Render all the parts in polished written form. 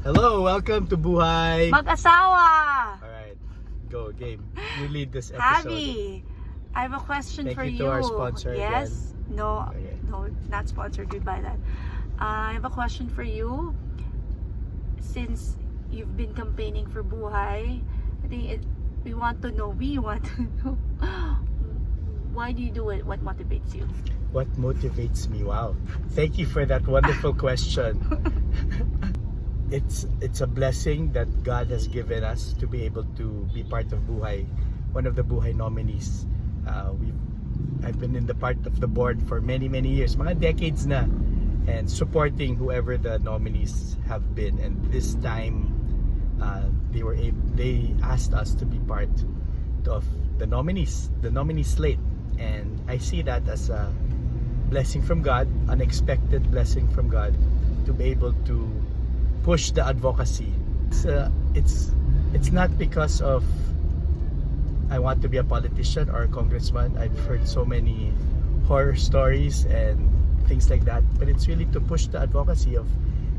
Hello, welcome to BUHAY. Mag-Asawa! Alright, go, game. You lead this episode. Abby, I have a question Thank for you to our sponsor Yes? No, Okay. no, not sponsored. Goodbye that. I have a question for you. Since you've been campaigning for BUHAY, I think we want to know, why do you do it? What motivates you? What motivates me? Wow. Thank you for that wonderful question. It's a blessing that God has given us to be able to be part of BUHAY, one of the BUHAY nominees. I've been in the part of the board for many years, mga decades na, and supporting whoever the nominees have been. And this time, they asked us to be part of the nominee slate, and I see that as a blessing from God, unexpected blessing from God, to be able to push the advocacy. It's not because of I want to be a politician or a congressman. I've heard so many horror stories and things like that, but it's really to push the advocacy of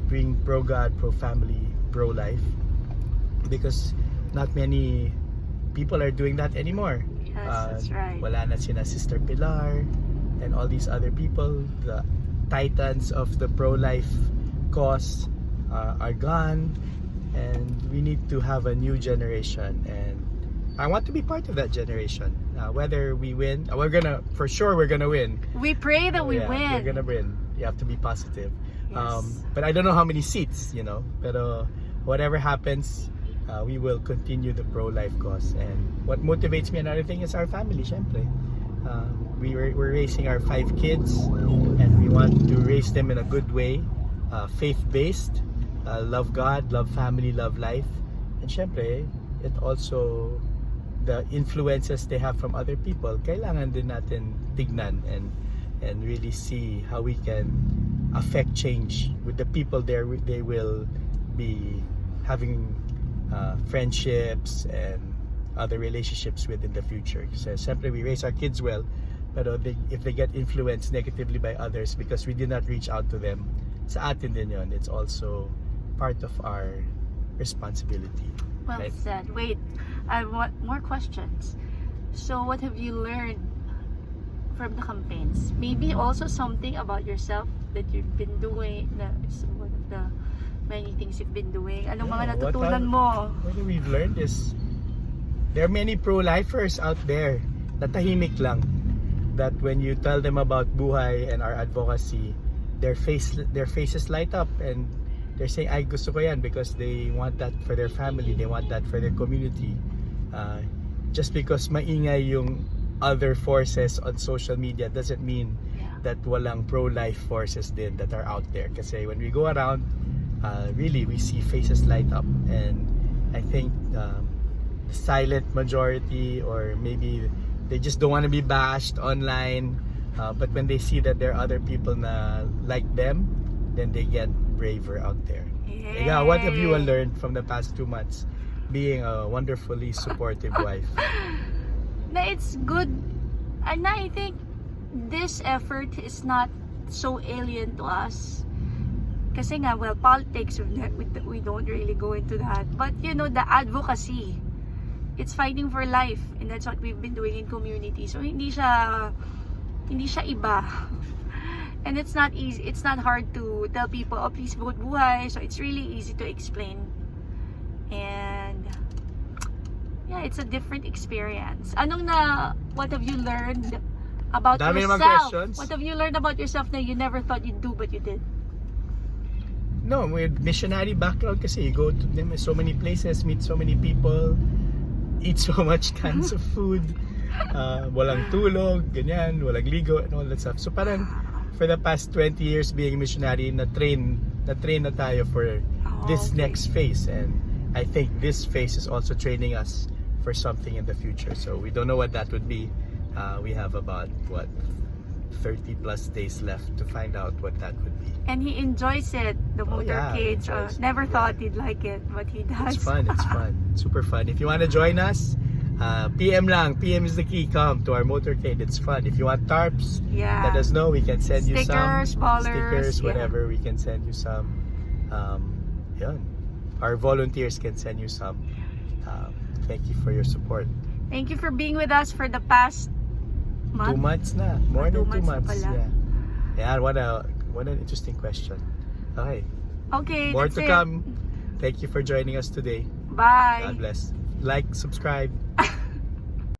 being pro-God, pro-family, pro-life, because not many people are doing that anymore. Yes, that's right. Wala na sina Sister Pilar and all these other people, the titans of the pro-life cause are gone, and we need to have a new generation, and I want to be part of that generation. Whether we win, we're gonna win. We pray that we win. We're gonna win. You have to be positive. Yes. But I don't know how many seats, but whatever happens, we will continue the pro-life cause. And what motivates me, another thing, is our family. Syempre, we're raising our 5 kids, and we want to raise them in a good way, faith-based. Love God, love family, love life. And syempre, it also, the influences they have from other people, kailangan din natin tignan and really see how we can affect change with the people there. They will be having friendships and other relationships with in the future. So syempre, we raise our kids well, but if they get influenced negatively by others because we did not reach out to them, sa atin din yun. It's also part of our responsibility. Well right? said. Wait, I want more questions. So what have you learned from the campaigns? Maybe also something about yourself that you've been doing, na is one of the many things you've been doing. Anong mga natutunan mo? What we've learned is there are many pro-lifers out there na tahimik lang, that when you tell them about BUHAY and our advocacy, their faces light up, and they're saying, ay, gusto ko yan, because they want that for their family, they want that for their community. Just because maingay yung other forces on social media doesn't mean that walang pro-life forces din that are out there. Kasi when we go around, really we see faces light up, and I think the silent majority, or maybe they just don't want to be bashed online, but when they see that there are other people na like them, then they get braver out there. Yeah, what have you learned from the past 2 months being a wonderfully supportive wife? Na it's good, and I think this effort is not so alien to us. Kasi nga, well, politics, we don't really go into that. But the advocacy, it's fighting for life, and that's what we've been doing in community. So hindi siya iba. And it's not easy, it's not hard to tell people, oh, please vote BUHAY. So it's really easy to explain. And yeah, it's a different experience. What have you learned about Dami naman yourself? questions. What have you learned about yourself that you never thought you'd do, but you did? No, with missionary background kasi, you go to so many places, meet so many people, eat so much kinds of food, walang tulog, ganyan, walang ligo, and all that stuff. So parang, for the past 20 years being missionary, na-train na tayo for this next phase, and I think this phase is also training us for something in the future. So we don't know what that would be. We have about 30 plus days left to find out what that would be. And he enjoys it, the motorcade. Never thought he'd like it, but he does. It's fun, super fun. If you want to join us, PM lang. PM is the key. Come to our motorcade. It's fun. If you want tarps, let us know. We can send you some stickers, stickers, whatever. We can send you some. Yun. our volunteers can send you some. Thank you for your support. Thank you for being with us for the past 2 month. months na. More than 2 2 months months. na pala. Yeah. Yeah, what an interesting question. Okay. Okay, More that's to it. come. Thank you for joining us today. Bye. God bless. Like, subscribe.